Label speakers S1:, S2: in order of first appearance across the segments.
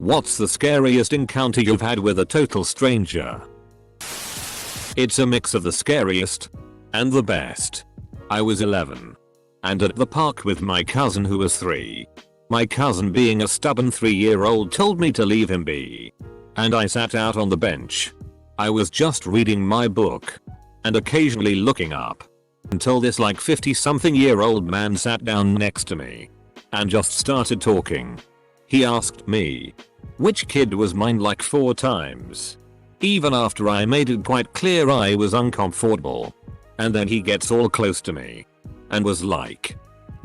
S1: What's the scariest encounter you've had with a total stranger? It's a mix of the scariest and the best. I was 11 and at the park with my cousin who was 3. My cousin, being a stubborn 3-year-old, told me to leave him be. And I sat out on the bench. I was just reading my book and occasionally looking up until this like 50-something-year-old man sat down next to me and just started talking. He asked me which kid was mine like 4 times. Even after I made it quite clear I was uncomfortable. And then he gets all close to me and was like,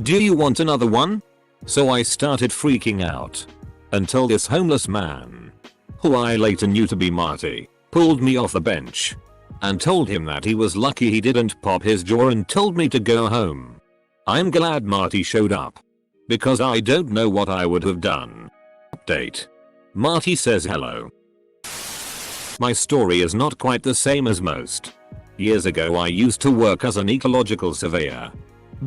S1: "Do you want another one?" So I started freaking out until this homeless man, who I later knew to be Marty, pulled me off the bench and told him that he was lucky he didn't pop his jaw and told me to go home. I'm glad Marty showed up because I don't know what I would have done. Update. Marty says hello. My story is not quite the same as most. Years ago I used to work as an ecological surveyor.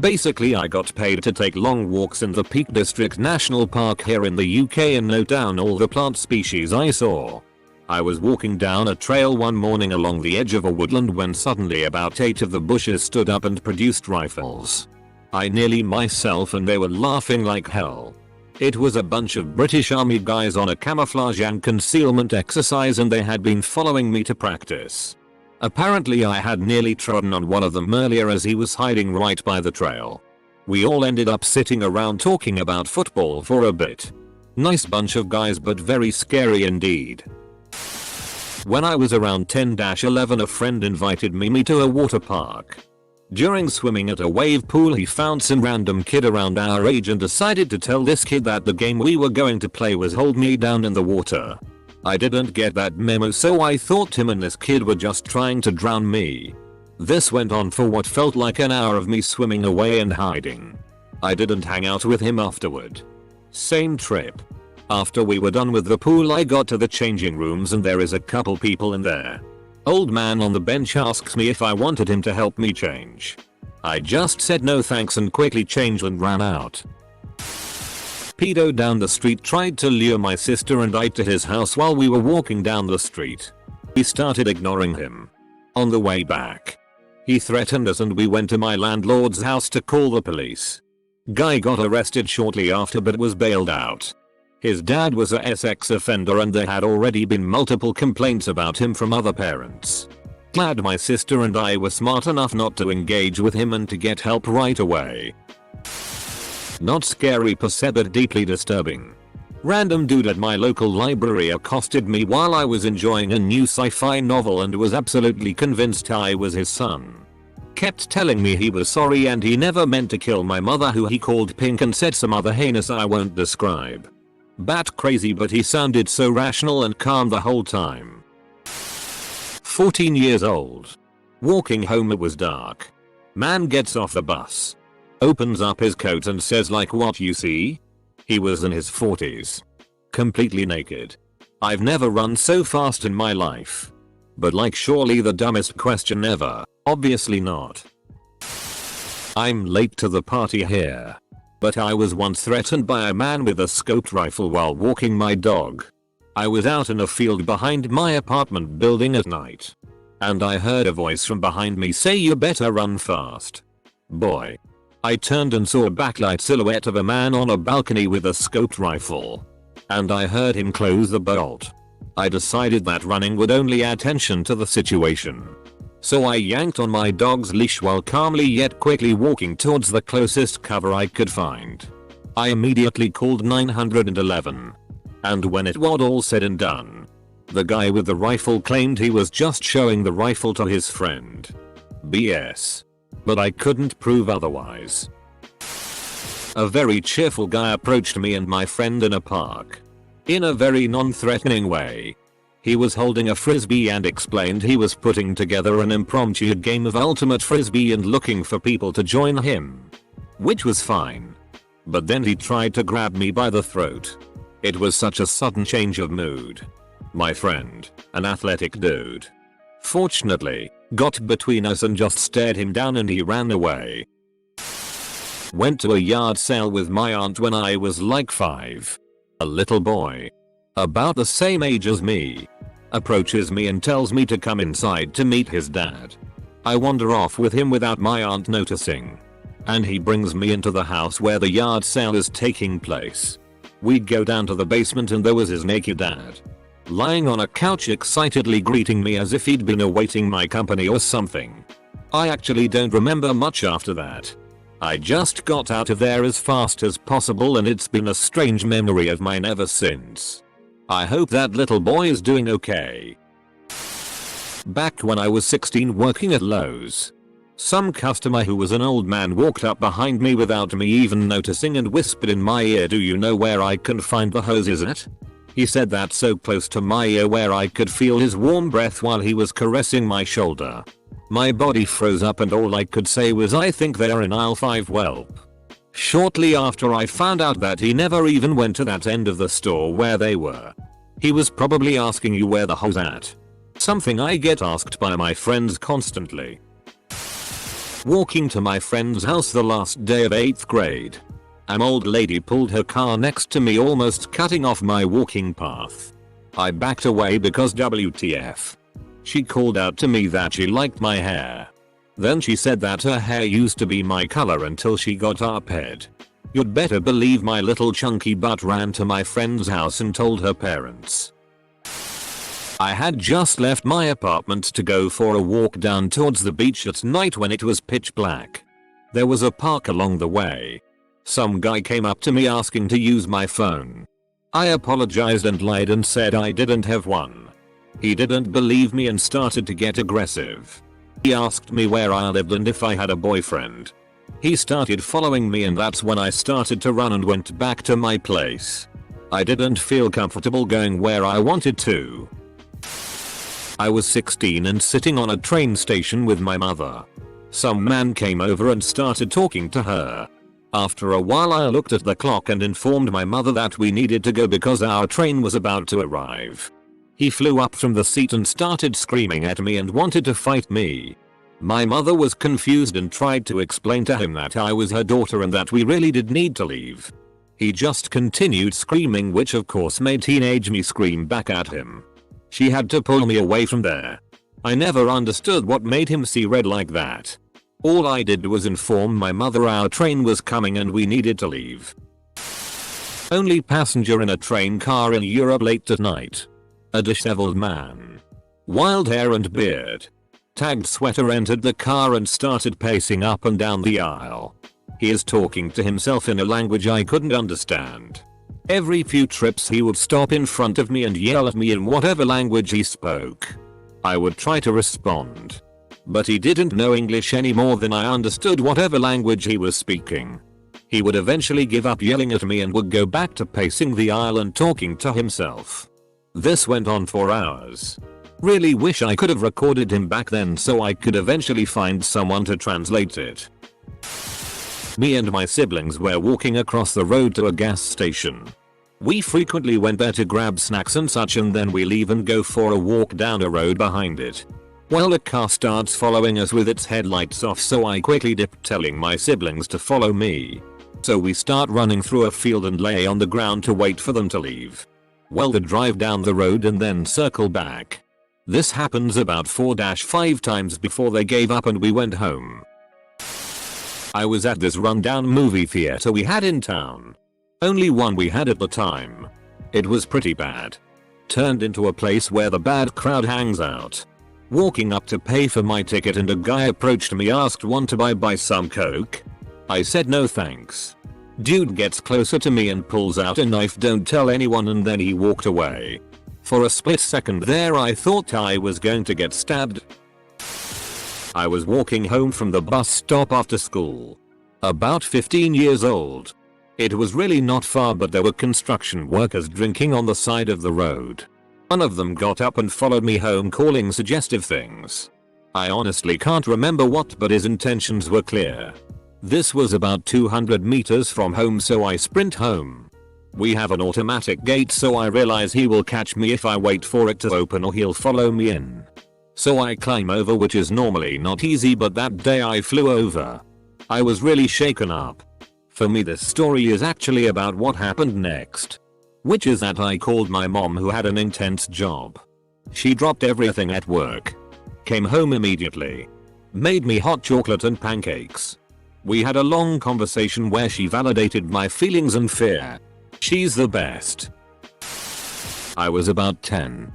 S1: Basically I got paid to take long walks in the Peak District National Park here in the UK and note down all the plant species I saw. I was walking down a trail one morning along the edge of a woodland when suddenly about 8 of the bushes stood up and produced rifles. I nearly myself and they were laughing like hell. It was a bunch of British Army guys on a camouflage and concealment exercise and they had been following me to practice. Apparently I had nearly trodden on one of them earlier as he was hiding right by the trail. We all ended up sitting around talking about football for a bit. Nice bunch of guys but very scary indeed. When I was around 10-11 a friend invited me to a water park. During swimming at a wave pool he found some random kid around our age and decided to tell this kid that the game we were going to play was hold me down in the water. I didn't get that memo so I thought him and this kid were just trying to drown me. This went on for what felt like an hour of me swimming away and hiding. I didn't hang out with him afterward. Same trip. After we were done with the pool I got to the changing rooms and there is a couple people in there. Old man on the bench asks me if I wanted him to help me change. I just said no thanks and quickly changed and ran out. Pedo down the street tried to lure my sister and I to his house while we were walking down the street. We started ignoring him. On the way back, he threatened us and we went to my landlord's house to call the police. Guy got arrested shortly after but was bailed out. His dad was a sex offender and there had already been multiple complaints about him from other parents. Glad my sister and I were smart enough not to engage with him and to get help right away. Not scary per se but deeply disturbing. Random dude at my local library accosted me while I was enjoying a new sci-fi novel and was absolutely convinced I was his son. Kept telling me he was sorry and he never meant to kill my mother who he called pink and said some other heinous I won't describe. Bat crazy but he sounded so rational and calm the whole time. 14 years old. Walking home it was dark. Man gets off the bus. Opens up his coat and says like what you see? He was in his 40s. Completely naked. I've never run so fast in my life. But like surely the dumbest question ever. Obviously not. I'm late to the party here. But I was once threatened by a man with a scoped rifle while walking my dog. I was out in a field behind my apartment building at night. And I heard a voice from behind me say you better run fast. Boy. I turned and saw a backlight silhouette of a man on a balcony with a scoped rifle. And I heard him close the bolt. I decided that running would only add tension to the situation. So I yanked on my dog's leash while calmly yet quickly walking towards the closest cover I could find. I immediately called 911. And when it was all said and done, the guy with the rifle claimed he was just showing the rifle to his friend. BS. But I couldn't prove otherwise. A very cheerful guy approached me and my friend in a park. In a very non-threatening way. He was holding a frisbee and explained he was putting together an impromptu game of ultimate frisbee and looking for people to join him. Which was fine. But then he tried to grab me by the throat. It was such a sudden change of mood. My friend, an athletic dude, fortunately, got between us and just stared him down and he ran away. Went to a yard sale with my aunt when I was like 5. A little boy. about the same age as me, approaches me and tells me to come inside to meet his dad. I wander off with him without my aunt noticing, and he brings me into the house where the yard sale is taking place. We go down to the basement and there was his naked dad, lying on a couch excitedly greeting me as if he'd been awaiting my company or something. I actually don't remember much after that. I just got out of there as fast as possible and it's been a strange memory of mine ever since. I hope that little boy is doing okay. Back when I was 16 working at Lowe's, some customer who was an old man walked up behind me without me even noticing and whispered in my ear, "Do you know where I can find the hoses at?" He said that so close to my ear where I could feel his warm breath while he was caressing my shoulder. My body froze up and all I could say was, "I think they're in aisle 5, whelp." Shortly after I found out that he never even went to that end of the store where they were. He was probably asking you where the hose at. Something I get asked by my friends constantly. Walking to my friend's house the last day of 8th grade. An old lady pulled her car next to me, almost cutting off my walking path. I backed away because WTF. She called out to me that she liked my hair. Then she said that her hair used to be my color until she got up-head. You'd better believe my little chunky butt ran to my friend's house and told her parents. I had just left my apartment to go for a walk down towards the beach at night when it was pitch black. There was a park along the way. Some guy came up to me asking to use my phone. I apologized and lied and said I didn't have one. He didn't believe me and started to get aggressive. He asked me where I lived and if I had a boyfriend. He started following me and that's when I started to run and went back to my place. I didn't feel comfortable going where I wanted to. I was 16 and sitting on a train station with my mother. Some man came over and started talking to her. After a while I looked at the clock and informed my mother that we needed to go because our train was about to arrive. He flew up from the seat and started screaming at me and wanted to fight me. My mother was confused and tried to explain to him that I was her daughter and that we really did need to leave. He just continued screaming, which of course made teenage me scream back at him. She had to pull me away from there. I never understood what made him see red like that. All I did was inform my mother our train was coming and we needed to leave. Only passenger in a train car in Europe late at night. A disheveled man. Wild hair and beard. Tagged sweater entered the car and started pacing up and down the aisle. He is talking to himself in a language I couldn't understand. Every few trips he would stop in front of me and yell at me in whatever language he spoke. I would try to respond, but he didn't know English any more than I understood whatever language he was speaking. He would eventually give up yelling at me and would go back to pacing the aisle and talking to himself. This went on for hours. Really wish I could have recorded him back then so I could eventually find someone to translate it. Me and my siblings were walking across the road to a gas station. We frequently went there to grab snacks and such, and then we leave and go for a walk down a road behind it. Well, a car starts following us with its headlights off, so I quickly dip, telling my siblings to follow me. So we start running through a field and lay on the ground to wait for them to leave. Well, they drive down the road and then circle back. This happens about 4-5 times before they gave up and we went home. I was at this rundown movie theater we had in town. Only one we had at the time. It was pretty bad. Turned into a place where the bad crowd hangs out. Walking up to pay for my ticket and a guy approached me, asked want to buy some coke. I said no thanks. Dude gets closer to me and pulls out a knife, don't tell anyone, and then he walked away. For a split second there I thought I was going to get stabbed. I was walking home from the bus stop after school. About 15 years old. It was really not far, but there were construction workers drinking on the side of the road. One of them got up and followed me home calling suggestive things. I honestly can't remember what, but his intentions were clear. This was about 200 meters from home, so I sprint home. We have an automatic gate, so I realize he will catch me if I wait for it to open or he'll follow me in. So I climb over, which is normally not easy, but that day I flew over. I was really shaken up. For me, this story is actually about what happened next. Which is that I called my mom, who had an intense job. She dropped everything at work. Came home immediately. Made me hot chocolate and pancakes. We had a long conversation where she validated my feelings and fear. She's the best. I was about 10.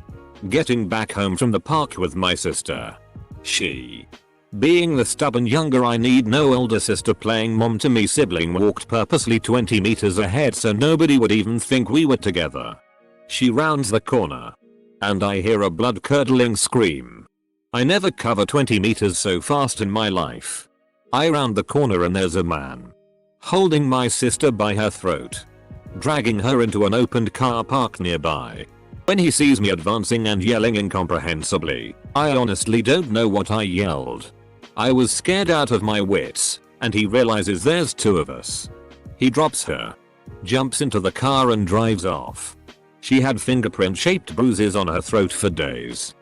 S1: Getting back home from the park with my sister. She, being the stubborn younger I need no older sister playing mom to me sibling, walked purposely 20 meters ahead so nobody would even think we were together. She rounds the corner. And I hear a blood-curdling scream. I never cover 20 meters so fast in my life. I round the corner and there's a man. Holding my sister by her throat. Dragging her into an opened car park nearby. When he sees me advancing and yelling incomprehensibly, I honestly don't know what I yelled. I was scared out of my wits, and he realizes there's two of us. He drops her. Jumps into the car and drives off. She had fingerprint-shaped bruises on her throat for days.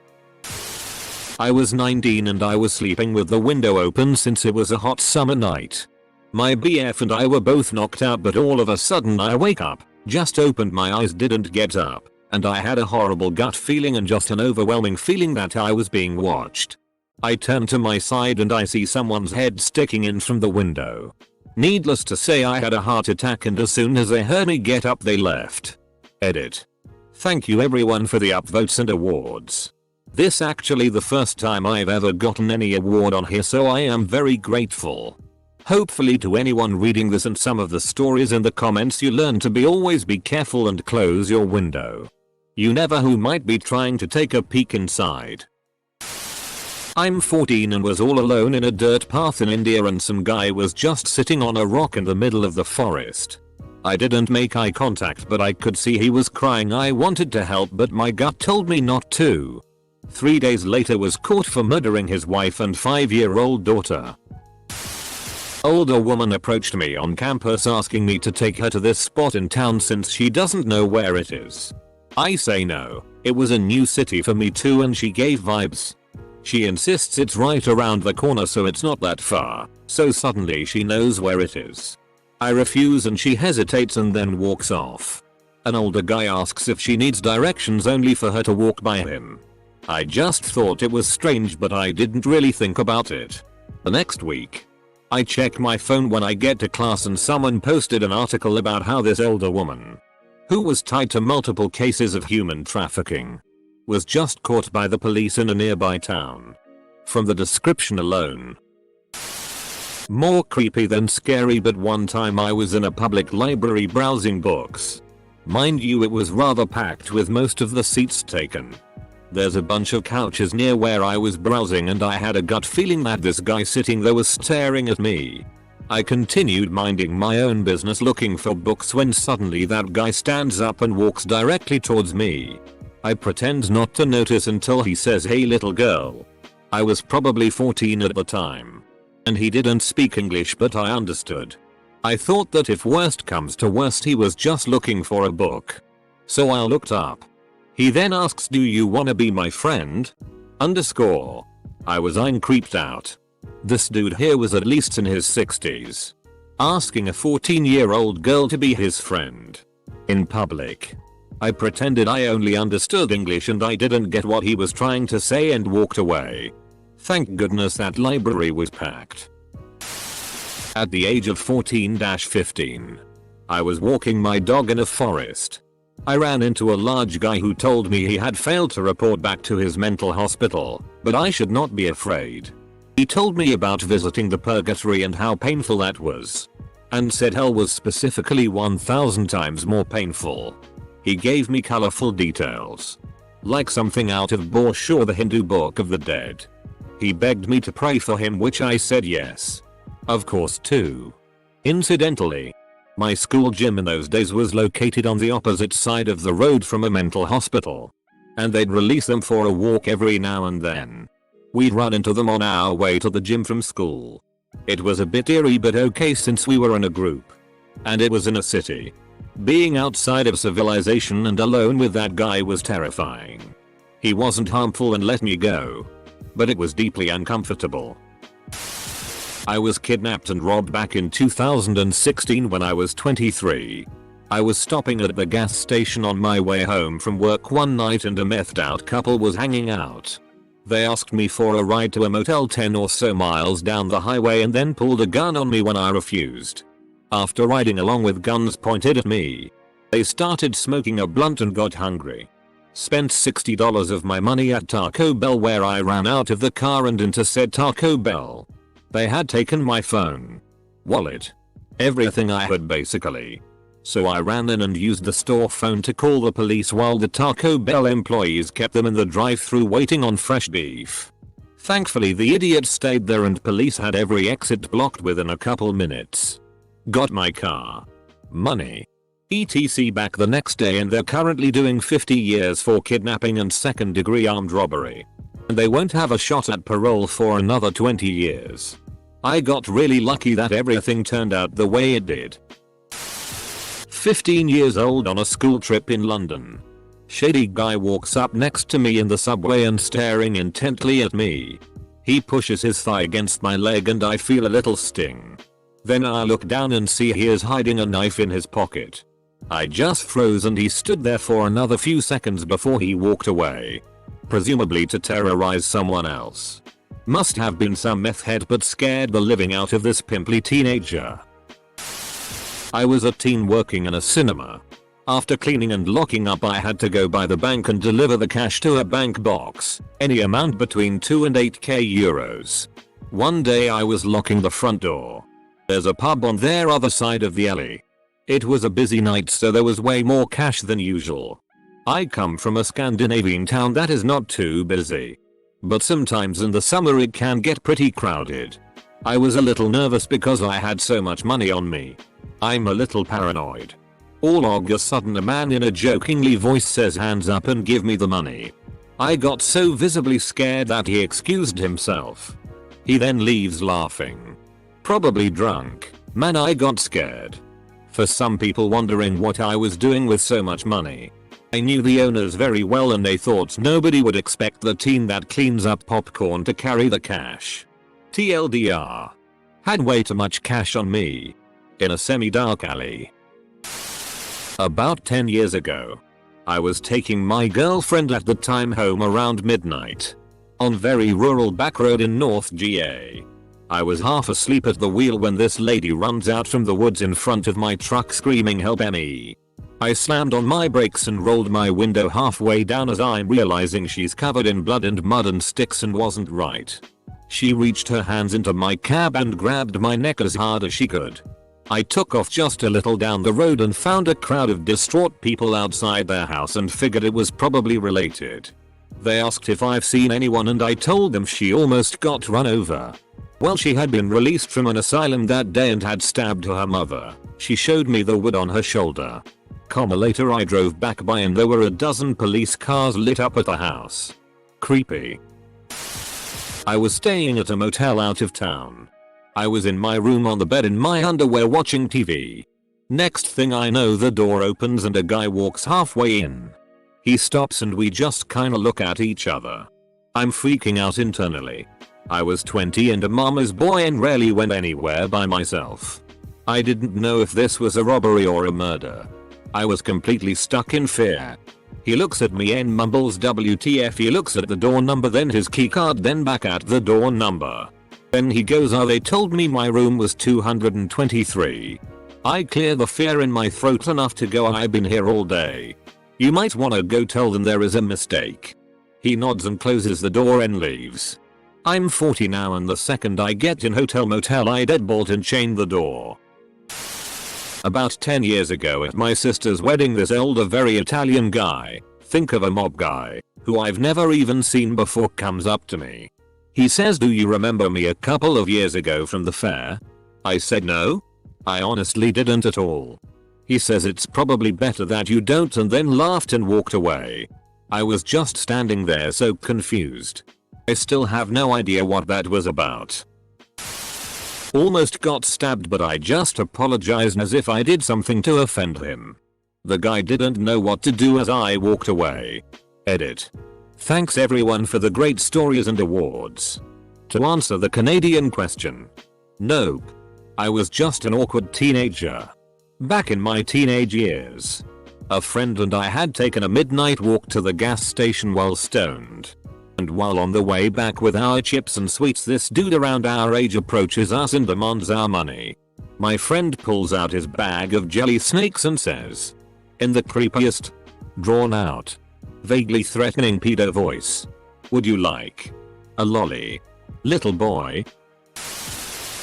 S1: I was 19 and I was sleeping with the window open since it was a hot summer night. My BF and I were both knocked out, but all of a sudden I wake up, just opened my eyes, didn't get up, and I had a horrible gut feeling and just an overwhelming feeling that I was being watched. I turn to my side and I see someone's head sticking in from the window. Needless to say, I had a heart attack, and as soon as they heard me get up they left. Edit. Thank you everyone for the upvotes and awards. This actually the first time I've ever gotten any award on here, so I am very grateful. Hopefully to anyone reading this and some of the stories in the comments, you learn to always be careful and close your window. You never who might be trying to take a peek inside. I'm 14 and was all alone in a dirt path in India, and some guy was just sitting on a rock in the middle of the forest. I didn't make eye contact, but I could see he was crying. I wanted to help, but my gut told me not to. 3 days later was caught for murdering his wife and 5-year-old daughter. Older woman approached me on campus asking me to take her to this spot in town since she doesn't know where it is. I say no, it was a new city for me too, and she gave vibes. She insists it's right around the corner so it's not that far, so suddenly she knows where it is. I refuse and she hesitates and then walks off. An older guy asks if she needs directions only for her to walk by him. I just thought it was strange, but I didn't really think about it. The next week, I check my phone when I get to class and someone posted an article about how this older woman, who was tied to multiple cases of human trafficking, was just caught by the police in a nearby town. From the description alone, more creepy than scary. But one time I was in a public library browsing books. Mind you, it was rather packed with most of the seats taken. There's a bunch of couches near where I was browsing and I had a gut feeling that this guy sitting there was staring at me. I continued minding my own business looking for books when suddenly that guy stands up and walks directly towards me. I pretend not to notice until he says, "Hey little girl." I was probably 14 at the time. And he didn't speak English, but I understood. I thought that if worst comes to worst he was just looking for a book. So I looked up. He then asks, "Do you wanna be my friend?" I was creeped out. This dude here was at least in his 60s. Asking a 14-year-old girl to be his friend. In public. I pretended I only understood English and I didn't get what he was trying to say and walked away. Thank goodness that library was packed. At the age of 14-15, I was walking my dog in a forest. I ran into a large guy who told me he had failed to report back to his mental hospital, but I should not be afraid. He told me about visiting the purgatory and how painful that was. And said hell was specifically 1,000 times more painful. He gave me colorful details. Like something out of Borscht or the Hindu Book of the Dead. He begged me to pray for him, which I said yes. Of course too. Incidentally, my school gym in those days was located on the opposite side of the road from a mental hospital. And they'd release them for a walk every now and then. We'd run into them on our way to the gym from school. It was a bit eerie but okay since we were in a group. And it was in a city. Being outside of civilization and alone with that guy was terrifying. He wasn't harmful and let me go. But it was deeply uncomfortable. I was kidnapped and robbed back in 2016 when I was 23. I was stopping at the gas station on my way home from work one night and a methed out couple was hanging out. They asked me for a ride to a motel 10 or so miles down the highway and then pulled a gun on me when I refused. After riding along with guns pointed at me, they started smoking a blunt and got hungry. Spent $60 of my money at Taco Bell where I ran out of the car and into said Taco Bell. They had taken my phone, wallet, everything I had basically. So I ran in and used the store phone to call the police while the Taco Bell employees kept them in the drive-thru waiting on fresh beef. Thankfully the idiots stayed there and police had every exit blocked within a couple minutes. Got my car, money, etc. back the next day and they're currently doing 50 years for kidnapping and second-degree armed robbery. And they won't have a shot at parole for another 20 years. I got really lucky that everything turned out the way it did. 15 years old on a school trip in London. Shady guy walks up next to me in the subway and staring intently at me. He pushes his thigh against my leg and I feel a little sting. Then I look down and see he is hiding a knife in his pocket. I just froze and he stood there for another few seconds before he walked away. Presumably to terrorize someone else. Must have been some meth head but scared the living out of this pimply teenager. I was a teen working in a cinema. After cleaning and locking up I had to go by the bank and deliver the cash to a bank box, any amount between 2 and 8k euros. One day I was locking the front door. There's a pub on their other side of the alley. It was a busy night so there was way more cash than usual. I come from a Scandinavian town that is not too busy. But sometimes in the summer it can get pretty crowded. I was a little nervous because I had so much money on me. I'm a little paranoid. All of a sudden a man in a jokingly voice says hands up and give me the money. I got so visibly scared that he excused himself. He then leaves laughing. Probably drunk. Man, I got scared. For some people wondering what I was doing with so much money. I knew the owners very well and they thought nobody would expect the teen that cleans up popcorn to carry the cash. TLDR. Had way too much cash on me. In a semi-dark alley. About 10 years ago. I was taking my girlfriend at the time home around midnight. On very rural back road in North GA. I was half asleep at the wheel when this lady runs out from the woods in front of my truck screaming help me. I slammed on my brakes and rolled my window halfway down as I'm realizing she's covered in blood and mud and sticks and wasn't right. She reached her hands into my cab and grabbed my neck as hard as she could. I took off just a little down the road and found a crowd of distraught people outside their house and figured it was probably related. They asked if I've seen anyone and I told them she almost got run over. Well, she had been released from an asylum that day and had stabbed her mother. She showed me the wound on her shoulder. Later I drove back by and there were a dozen police cars lit up at the house. Creepy. I was staying at a motel out of town. I was in my room on the bed in my underwear watching TV. Next thing I know the door opens and a guy walks halfway in. He stops and we just kinda look at each other. I'm freaking out internally. I was 20 and a mama's boy and rarely went anywhere by myself. I didn't know if this was a robbery or a murder. I was completely stuck in fear. He looks at me and mumbles WTF. He looks at the door number, then his keycard, then back at the door number. Then he goes, "Oh, they told me my room was 223. I clear the fear in my throat enough to go, "I've been here all day. You might wanna go tell them there is a mistake." He nods and closes the door and leaves. I'm 40 now and the second I get in hotel motel I deadbolt and chain the door. About 10 years ago at my sister's wedding, this older very Italian guy, think of a mob guy, who I've never even seen before, comes up to me. He says, "Do you remember me a couple of years ago from the fair?" I said no. I honestly didn't at all. He says it's probably better that you don't and then laughed and walked away. I was just standing there so confused. I still have no idea what that was about. Almost got stabbed but I just apologized as if I did something to offend him. The guy didn't know what to do as I walked away. Edit. Thanks everyone for the great stories and awards. To answer the Canadian question. Nope. I was just an awkward teenager. Back in my teenage years, a friend and I had taken a midnight walk to the gas station while stoned. And while on the way back with our chips and sweets, this dude around our age approaches us and demands our money. My friend pulls out his bag of jelly snakes and says, in the creepiest, drawn out, vaguely threatening pedo voice, "Would you like a lolly, little boy?"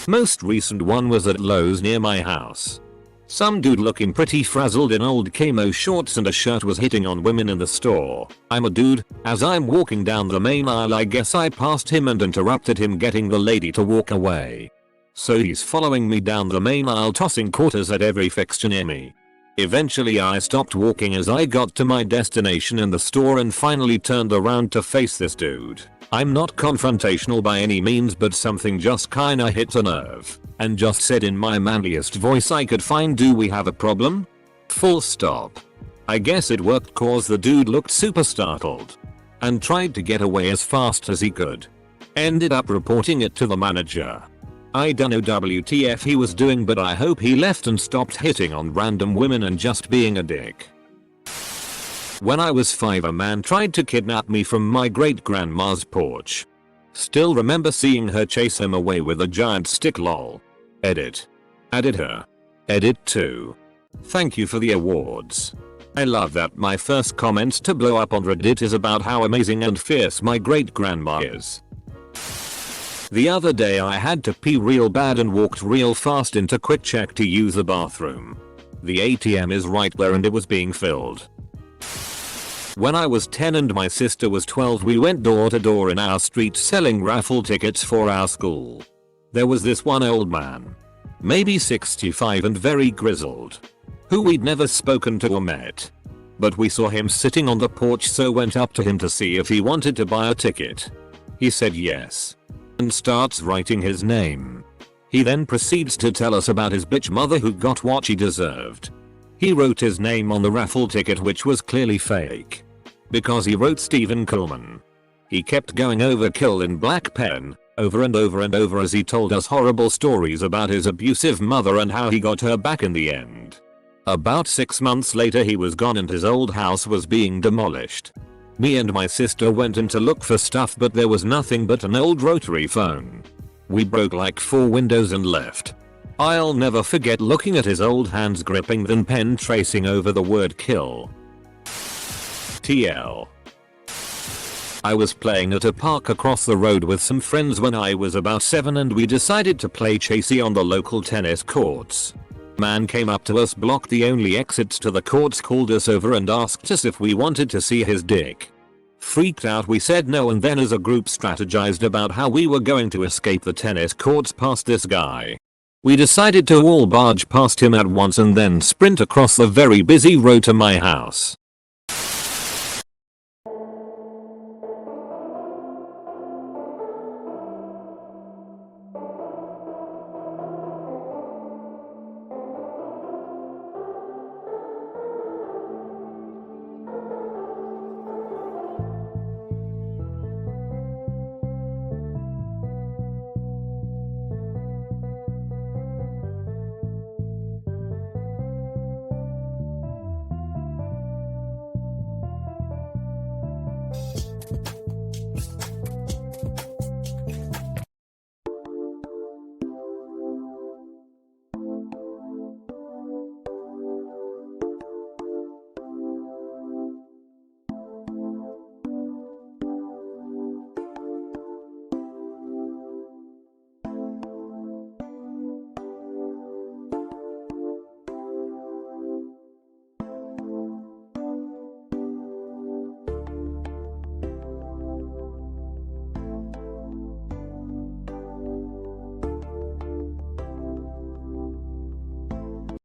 S1: Most recent one was at Lowe's near my house. Some dude looking pretty frazzled in old camo shorts and a shirt was hitting on women in the store. I'm a dude. As I'm walking down the main aisle, I guess I passed him and interrupted him getting the lady to walk away. So he's following me down the main aisle, tossing quarters at every fixture near me. Eventually I stopped walking as I got to my destination in the store and finally turned around to face this dude. I'm not confrontational by any means, but something just kinda hit a nerve, and just said in my manliest voice I could find, "Do we have a problem?" Full stop. I guess it worked cause the dude looked super startled and tried to get away as fast as he could. Ended up reporting it to the manager. I dunno WTF he was doing, but I hope he left and stopped hitting on random women and just being a dick. When I was 5, a man tried to kidnap me from my great grandma's porch. Still remember seeing her chase him away with a giant stick. Lol. Edit. Added her. Edit 2. Thank you for the awards. I love that my first comment to blow up on Reddit is about how amazing and fierce my great grandma is. The other day I had to pee real bad and walked real fast into Quick Check to use the bathroom. The ATM is right there and it was being filled. When I was 10 and my sister was 12, we went door to door in our street selling raffle tickets for our school. There was this one old man, maybe 65 and very grizzled, who we'd never spoken to or met. But we saw him sitting on the porch, so went up to him to see if he wanted to buy a ticket. He said yes and starts writing his name. He then proceeds to tell us about his bitch mother who got what she deserved. He wrote his name on the raffle ticket, which was clearly fake, because he wrote Stephen Coleman. He kept going overkill in black pen, over and over and over, as he told us horrible stories about his abusive mother and how he got her back in the end. About 6 months later he was gone and his old house was being demolished. Me and my sister went in to look for stuff, but there was nothing but an old rotary phone. We broke like 4 windows and left. I'll never forget looking at his old hands gripping the pen, tracing over the word kill. TL. I was playing at a park across the road with some friends when I was about 7 and we decided to play chasey on the local tennis courts. Man came up to us, blocked the only exits to the courts, called us over and asked us if we wanted to see his dick. Freaked out we said no, and then as a group strategized about how we were going to escape the tennis courts past this guy. We decided to all barge past him at once and then sprint across the very busy road to my house.